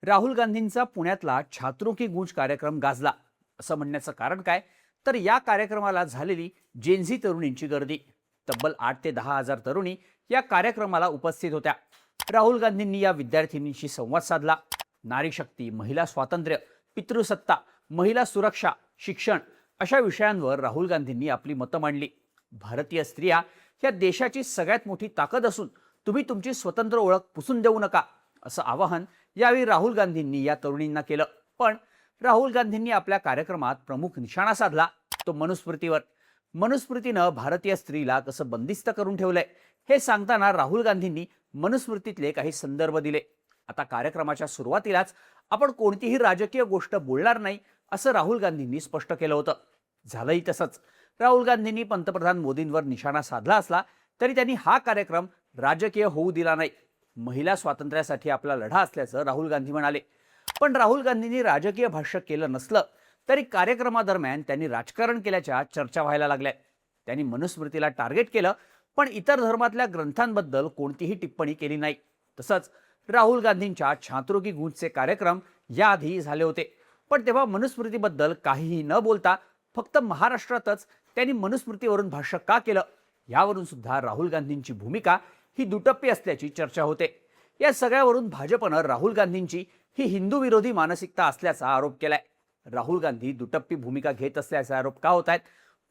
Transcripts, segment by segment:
राहुल गांधींचा पुण्यातला छात्रों की गूंज कार्यक्रम गाजला. असं म्हणण्याचं कारण काय, तर या कार्यक्रमाला झालेली जेनझी तरुणींची गर्दी. तब्बल 8 ते 10 हजार तरुणी या कार्यक्रमाला उपस्थित होत्या. राहुल गांधींनी या विद्यार्थिनींशी संवाद साधला. नारी शक्ती, महिला स्वातंत्र्य, पितृसत्ता, महिला सुरक्षा, शिक्षण अशा विषयांवर राहुल गांधींनी आपली मतं मांडली. भारतीय स्त्रिया या देशाची सगळ्यात मोठी ताकद असून तुम्ही तुमची स्वतंत्र ओळख पुसून देऊ नका, असं आवाहन यावेळी राहुल गांधींनी या तरुणींना केलं. पण राहुल गांधींनी आपल्या कार्यक्रमात प्रमुख निशाणा साधला तो मनुस्मृतीवर. मनुस्मृतीनं भारतीय स्त्रीला कसं बंदिस्त करून ठेवलंय हे सांगताना राहुल गांधींनी मनुस्मृतीतले काही संदर्भ दिले. आता कार्यक्रमाच्या सुरुवातीलाच आपण कोणतीही राजकीय गोष्ट बोलणार नाही असं राहुल गांधींनी स्पष्ट केलं होतं. झालंही तसंच. राहुल गांधींनी पंतप्रधान मोदींवर निशाणा साधला असला तरी त्यांनी हा कार्यक्रम राजकीय होऊ दिला नाही. महिला स्वातंत्र्यासाठी आपला लढा असल्याचं राहुल गांधी म्हणाले. पण राहुल गांधींनी राजकीय भाष्य केलं नसलं तरी कार्यक्रमादरम्यान त्यांनी राजकारण केल्याच्या चर्चा व्हायला लागल्या. त्यांनी मनुस्मृतीला टार्गेट केलं, पण इतर धर्मातल्या ग्रंथांबद्दल कोणतीही टिप्पणी केली नाही. तसंच राहुल गांधींच्या छात्रों की गूंजचे कार्यक्रम याआधी झाले होते, पण तेव्हा मनुस्मृतीबद्दल काहीही न बोलता फक्त महाराष्ट्रातच त्यांनी मनुस्मृतीवरून भाष्य का केलं यावरून सुद्धा राहुल गांधींची भूमिका ही दुटप्पी असल्याची चर्चा होते. या सगळ्यावरून भाजपनं राहुल गांधींची ही हिंदू विरोधी मानसिकता असल्याचा आरोप केलाय. राहुल गांधी दुटप्पी भूमिका घेत असल्याचे आरोप का होत आहेत?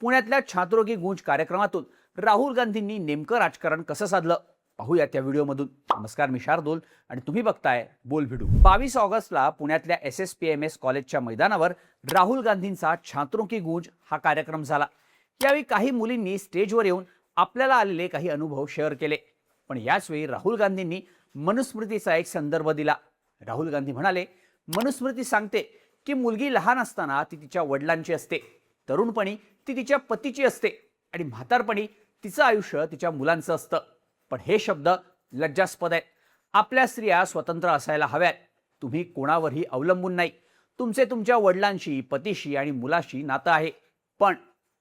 पुण्यातल्या छात्रों की गूंज कार्यक्रमातून राहुल गांधींनी नेमकं राजकारण कसं साधलं पाहूया त्या व्हिडिओमधून. नमस्कार, मी शार्दूल आणि तुम्ही बघताय बोल व्हिडिओ. 22 ऑगस्टला पुण्यातल्या SSPMS कॉलेजच्या मैदानावर राहुल गांधींचा छात्रों की गूंज हा कार्यक्रम झाला. यावेळी काही मुलींनी स्टेजवर येऊन आपल्याला आलेले काही अनुभव शेअर केले. पण याच वेळी राहुल गांधींनी मनुस्मृतीचा एक संदर्भ दिला. राहुल गांधी म्हणाले, मनुस्मृती सांगते की मुलगी लहान असताना ती तिच्या वडिलांची असते, तरुणपणी ती तिच्या पतीची असते आणि म्हातारपणी तिचं आयुष्य तिच्या मुलांचं असतं. पण हे शब्द लज्जास्पद आहेत. आपल्या स्त्रिया स्वतंत्र असायला हव्यात. तुम्ही कोणावरही अवलंबून नाही. तुमचे तुमच्या वडिलांशी, पतीशी आणि मुलाशी नातं आहे, पण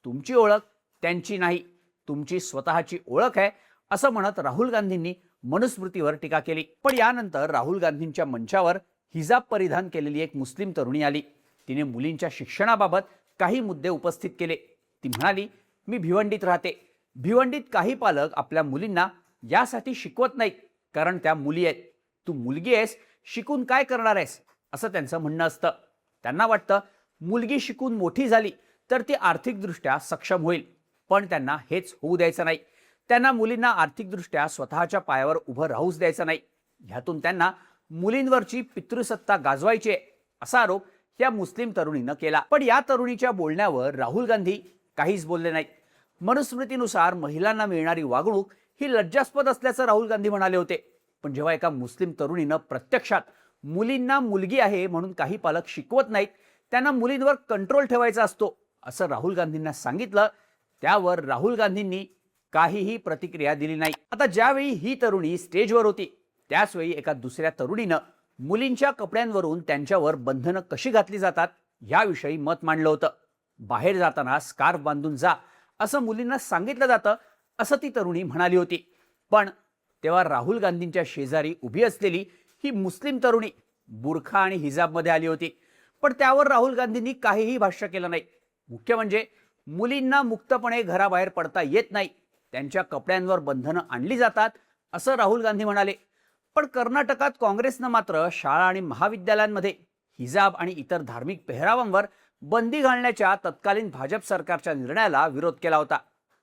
तुमची ओळख त्यांची नाही, तुमची स्वतःची ओळख आहे, असं म्हणत राहुल गांधींनी मनुस्मृतीवर टीका केली. पण यानंतर राहुल गांधींच्या मंचावर हिजाब परिधान केलेली एक मुस्लिम तरुणी आली. तिने मुलींच्या शिक्षणाबाबत काही मुद्दे उपस्थित केले. ती म्हणाली, मी भिवंडीत राहते. भिवंडीत काही पालक आपल्या मुलींना यासाठी शिकवत नाहीत कारण त्या मुली आहेत. तू मुलगी आहेस, शिकून काय करणार आहेस, असं त्यांचं म्हणणं असतं. त्यांना वाटतं मुलगी शिकून मोठी झाली तर ती आर्थिकदृष्ट्या सक्षम होईल, पण त्यांना हेच होऊ द्यायचं नाही. त्यांना मुलींना आर्थिकदृष्ट्या स्वतःच्या पायावर उभं राहूच द्यायचं नाही. ह्यातून त्यांना मुलींवरची पितृसत्ता गाजवायची आहे, असा आरोप या मुस्लिम तरुणीनं केला. पण या तरुणीच्या बोलण्यावर राहुल गांधी काहीच बोलले नाहीत. मनुस्मृतीनुसार महिलांना मिळणारी वागणूक ही लज्जास्पद असल्याचं राहुल गांधी म्हणाले होते. पण जेव्हा एका मुस्लिम तरुणीनं प्रत्यक्षात मुलींना मुलगी आहे म्हणून काही पालक शिकवत नाहीत, त्यांना मुलींवर कंट्रोल ठेवायचा असतो, असं राहुल गांधींना सांगितलं, त्यावर राहुल गांधींनी काहीही प्रतिक्रिया दिली नाही. आता ज्यावेळी ही तरुणी स्टेजवर होती त्याच वेळी एका दुसऱ्या तरुणीनं मुलींच्या कपड्यांवरून त्यांच्यावर बंधनं कशी घातली जातात याविषयी मत मांडलं होतं. बाहेर जाताना स्कार्फ बांधून जा असं मुलींना सांगितलं जातं, असं ती तरुणी म्हणाली होती. पण तेव्हा राहुल गांधींच्या शेजारी उभी असलेली ही मुस्लिम तरुणी बुरखा आणि हिजाबमध्ये आली होती. पण त्यावर राहुल गांधींनी काहीही भाष्य केलं नाही. मुख्य म्हणजे मुलींना मुक्तपणे घराबाहेर पडता येत नाही, त्यांच्या कपड्यांवर बंधनं आणली जातात, असं राहुल गांधी म्हणाले. पण कर्नाटकात काँग्रेसनं मात्र शाळा आणि महाविद्यालयांमध्ये हिजाब आणि इतर धार्मिक पेहरावांवर बंदी घालण्याच्या तत्कालीन भाजप सरकारच्या निर्णयाला विरोध केला होता.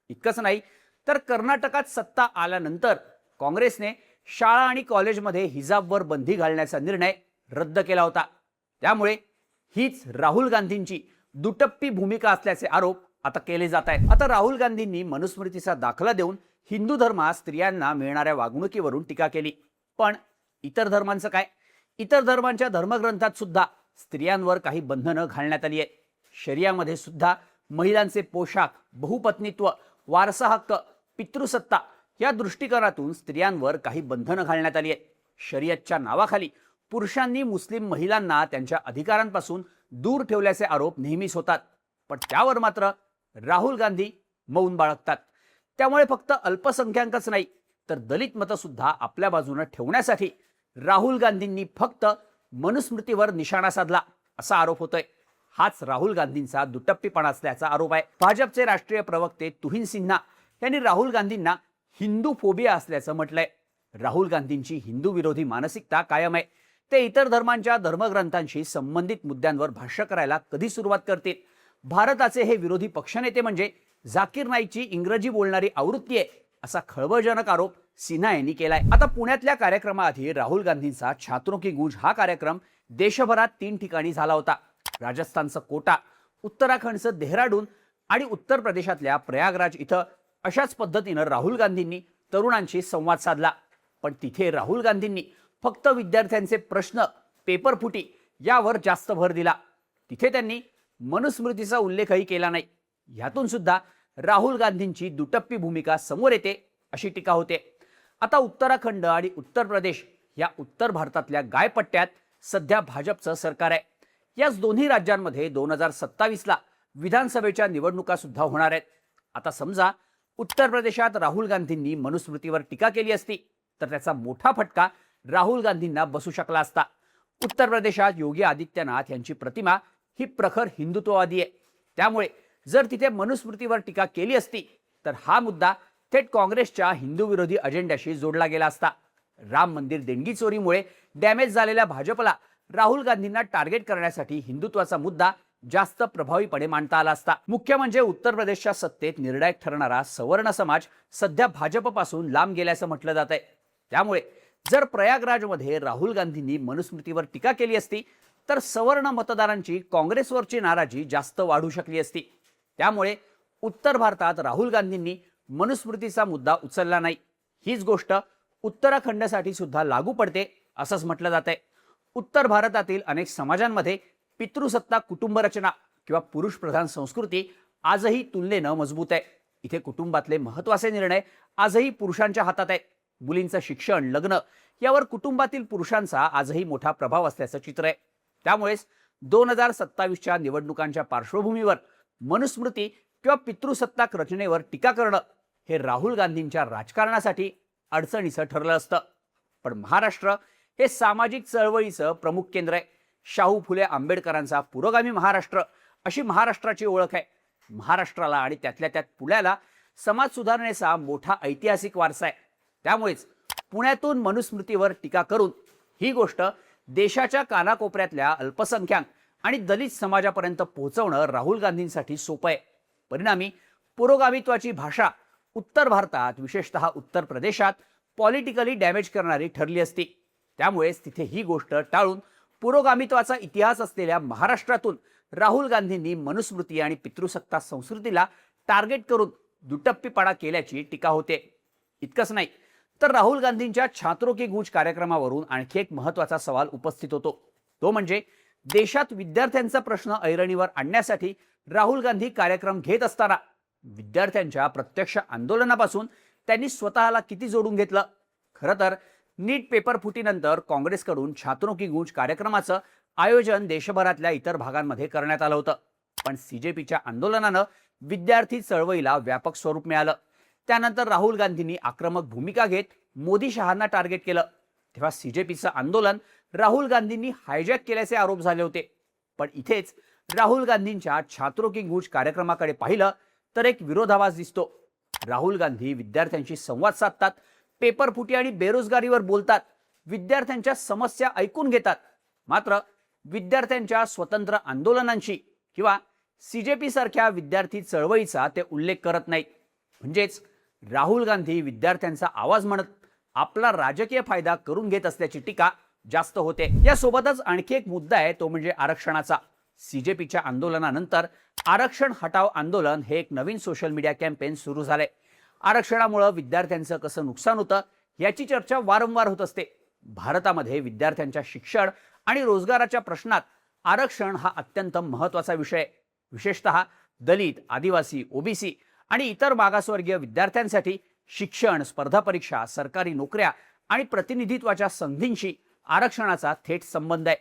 इतकंच नाही तर कर्नाटकात सत्ता आल्यानंतर काँग्रेसने शाळा आणि कॉलेजमध्ये हिजाबवर बंदी घालण्याचा निर्णय रद्द केला होता. त्यामुळे हीच राहुल गांधींची दुटप्पी भूमिका असल्याचे आरोप आता केले जात आहेत. आता राहुल गांधींनी मनुस्मृतीचा दाखला देऊन हिंदू धर्मात स्त्रियांना मिळणाऱ्या वागणुकीवरून टीका केली. पण इतर धर्मांचं काय? इतर धर्मांच्या धर्मग्रंथात सुद्धा स्त्रियांवर काही बंधनं घालण्यात आली आहेत. शरियामध्ये सुद्धा महिलांचे पोशाख, बहुपत्नीत्व, वारसा हक्क, पितृसत्ता या दृष्टिकोनातून स्त्रियांवर काही बंधनं घालण्यात आली आहेत. शरीयतच्या नावाखाली पुरुषांनी मुस्लिम महिलांना त्यांच्या अधिकारांपासून दूर ठेवल्याचे आरोप नेहमीच होतात. पण त्यावर मात्र राहुल गांधी मौन बाळगतात. त्यामुळे फक्त अल्पसंख्याकच नाही तर दलित मतं सुद्धा आपल्या बाजूने ठेवण्यासाठी राहुल गांधींनी फक्त मनुस्मृतीवर निशाणा साधला असा आरोप होतोय. हाच राहुल गांधींचा दुटप्पीपणा असल्याचा आरोप आहे. भाजपचे राष्ट्रीय प्रवक्ते तुहिन सिन्हा यांनी राहुल गांधींना हिंदू फोबिया असल्याचं म्हटलंय. राहुल गांधींची हिंदू विरोधी मानसिकता कायम आहे. ते इतर धर्मांच्या धर्मग्रंथांशी संबंधित मुद्द्यांवर भाष्य करायला कधी सुरुवात करतील? भारताचे हे विरोधी पक्षनेते म्हणजे झाकीर नाईकची इंग्रजी बोलणारी आवृत्ती आहे असा खळबळजनक आरोप सिन्हा यांनी केलाय. आता पुण्यातल्या कार्यक्रमाआधी राहुल गांधींचा छात्रों की गूंज हा कार्यक्रम देशभरात 3 ठिकाणी झाला होता. राजस्थानचं कोटा, उत्तराखंडचं देहराडून आणि उत्तर प्रदेशातल्या प्रयागराज इथं अशाच पद्धतीनं राहुल गांधींनी तरुणांशी संवाद साधला. पण तिथे राहुल गांधींनी फक्त विद्यार्थ्यांचे प्रश्न, पेपरफुटी यावर जास्त भर दिला. तिथे त्यांनी मनुस्मृतीचा उल्लेखही केला नाही. यातून सुद्धा राहुल गांधींची दुटप्पी भूमिका समोर येते अशी टीका होते. आता उत्तराखंड आणि उत्तर प्रदेश या उत्तर भारतातल्या गायपट्ट्यात सध्या भाजपचं सरकार आहे. याच दोन्ही राज्यांमध्ये 2027ला विधानसभेच्या निवडणुका सुद्धा होणार आहेत. आता समजा उत्तर प्रदेशात राहुल गांधींनी मनुस्मृतीवर टीका केली असती तर त्याचा मोठा फटका राहुल गांधींना बसू शकला असता. उत्तर प्रदेशात योगी आदित्यनाथ यांची प्रतिमा ही प्रखर हिंदुत्ववादी आहे. त्यामुळे जर तिथे मनुस्मृतीवर टीका केली असती तर हा मुद्दा थेट काँग्रेसच्या हिंदू विरोधी अजेंड्याशी जोडला गेला असता. राम मंदिर देणगी चोरीमुळे डॅमेज झालेल्या भाजपला राहुल गांधींना टार्गेट करण्यासाठी हिंदुत्वाचा मुद्दा जास्त प्रभावीपणे मांडता आला असता. मुख्य म्हणजे उत्तर प्रदेशच्या सत्तेत निर्णायक ठरणारा सवर्ण समाज सध्या भाजपपासून लांब गेल्याचं म्हटलं जात आहे. त्यामुळे जर प्रयागराजमध्ये राहुल गांधींनी मनुस्मृतीवर टीका केली असती तर सवर्ण मतदारांची काँग्रेसवरची नाराजी जास्त वाढू शकली असती. त्यामुळे उत्तर भारतात राहुल गांधींनी मनुस्मृतीचा मुद्दा उचलला नाही. हीच गोष्ट उत्तराखंडसाठी सुद्धा लागू पडते असंच म्हटलं जात आहे. उत्तर भारतातील अनेक समाजांमध्ये पितृसत्ता कुटुंबरचना किंवा पुरुषप्रधान संस्कृती आजही तुलनेनं मजबूत आहे. इथे कुटुंबातले महत्त्वाचे निर्णय आजही पुरुषांच्या हातात आहेत. मुलींचं शिक्षण, लग्न यावर कुटुंबातील पुरुषांचा आजही मोठा प्रभाव असल्याचं चित्र आहे. त्यामुळेच 2027च्या निवडणुकांच्या पार्श्वभूमीवर मनुस्मृती किंवा पितृसत्ताक रचनेवर टीका करणं हे राहुल गांधींच्या राजकारणासाठी अडचणीचं ठरलं असतं. पण महाराष्ट्र हे सामाजिक चळवळीचं प्रमुख केंद्र आहे. शाहू फुले आंबेडकरांचा पुरोगामी महाराष्ट्र अशी महाराष्ट्राची ओळख आहे. महाराष्ट्राला आणि त्यातल्या त्यात पुण्याला समाज सुधारणेचा मोठा ऐतिहासिक वारसा आहे. त्यामुळेच पुण्यातून मनुस्मृतीवर टीका करून ही गोष्ट देशाच्या कानाकोपऱ्यातल्या अल्पसंख्याक आणि दलित समाजापर्यंत पोहोचवणं राहुल गांधींसाठी सोपं आहे. परिणामी पुरोगामित्वाची भाषा उत्तर भारतात, विशेषतः उत्तर प्रदेशात पॉलिटिकली डॅमेज करणारी ठरली असती. त्यामुळेच तिथे ही गोष्ट टाळून पुरोगामित्वाचा इतिहास असलेल्या महाराष्ट्रातून राहुल गांधींनी मनुस्मृती आणि पितृसत्ता संस्कृतीला टार्गेट करून दुटप्पीपणा केल्याची टीका होते. इतकंच नाही तर राहुल गांधींच्या छात्रों की गूंज कार्यक्रमावरून आणखी एक महत्त्वाचा सवाल उपस्थित होतो. तो म्हणजे देशात विद्यार्थ्यांचा प्रश्न ऐरणीवर आणण्यासाठी राहुल गांधी कार्यक्रम घेत असताना विद्यार्थ्यांच्या प्रत्यक्ष आंदोलनापासून त्यांनी स्वतःला किती जोडून घेतलं? खरं तर नीट पेपर फुटीनंतर काँग्रेसकडून छात्रों की गूंज कार्यक्रमाचं आयोजन देशभरातल्या इतर भागांमध्ये करण्यात आलं होतं. पण सीजेपीच्या आंदोलनानं विद्यार्थी चळवळीला व्यापक स्वरूप मिळालं. त्यानंतर राहुल गांधींनी आक्रमक भूमिका घेत मोदी शहांना टार्गेट केलं. तेव्हा सीजेपीचं आंदोलन राहुल गांधींनी हायजॅक केल्याचे आरोप झाले होते. पण इथेच राहुल गांधींच्या छात्रों की गूंज कार्यक्रमाकडे पाहिलं तर एक विरोधाभास दिसतो. राहुल गांधी विद्यार्थ्यांशी संवाद साधतात, पेपर फुटी आणि बेरोजगारीवर बोलतात, विद्यार्थ्यांच्या समस्या ऐकून घेतात. मात्र विद्यार्थ्यांच्या स्वतंत्र आंदोलनांशी किंवा सीजेपी सारख्या विद्यार्थी चळवळीचा ते उल्लेख करत नाहीत. म्हणजेच राहुल गांधी विद्यार्थ्यांचा आवाज म्हणत आपला राजकीय फायदा करून घेत असल्याची टीका जास्त होते. यासोबतच आणखी एक मुद्दा आहे, तो म्हणजे आरक्षणाचा. सीजेपीच्या आंदोलनानंतर आरक्षण हटाव आंदोलन हे एक नवीन सोशल मीडिया कॅम्पेन सुरू झाले. आरक्षणामुळे विद्यार्थ्यांचं कसं नुकसान होतं याची चर्चा वारंवार होत असते. भारतामध्ये विद्यार्थ्यांच्या शिक्षण आणि रोजगाराच्या प्रश्नात आरक्षण हा अत्यंत महत्त्वाचा विषय आहे. विशेषतः दलित, आदिवासी, ओबीसी आणि इतर मागासवर्गीय विद्यार्थ्यांसाठी शिक्षण, स्पर्धा परीक्षा, सरकारी नोकऱ्या आणि प्रतिनिधित्वाच्या संधींशी आरक्षणाचा थेट संबंध आहे.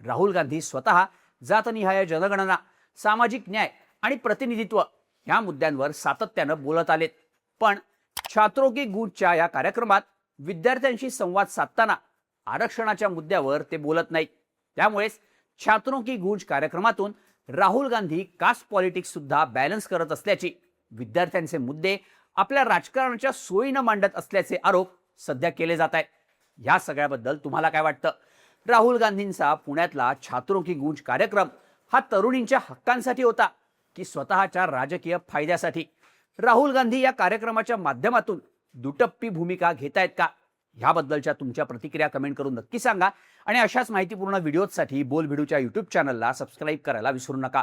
राहुल गांधी स्वतः जातनिहाय जनगणना, सामाजिक न्याय आणि प्रतिनिधित्व या मुद्द्यांवर सातत्यानं बोलत आलेत. पण छात्रों की गूंजच्या या कार्यक्रमात विद्यार्थ्यांशी संवाद साधताना आरक्षणाच्या मुद्द्यावर ते बोलत नाहीत. त्यामुळेच छात्रों की गूंज कार्यक्रमातून राहुल गांधी कास्ट पॉलिटिक्स सुद्धा बॅलन्स करत असल्याची, विद्यार्थ्यांचे मुद्दे आपल्या राजकारणाच्या सोयीनं मांडत असल्याचे आरोप सध्या केले जात आहेत. या सगळ्याबद्दल तुम्हाला काय वाटतं? राहुल गांधींचा पुण्यातला छात्रों की गूंज कार्यक्रम हा तरुणींच्या हक्कांसाठी होता की स्वतःच्या राजकीय फायद्यासाठी? राहुल गांधी या कार्यक्रमाच्या माध्यमातून दुटप्पी भूमिका घेत आहेत का? ह्याबद्दलच्या तुमच्या प्रतिक्रिया कमेंट करून नक्की सांगा आणि अशाच माहितीपूर्ण व्हिडिओसाठी बोलबिडूच्या यूट्यूब चॅनलला सबस्क्राईब करायला विसरू नका.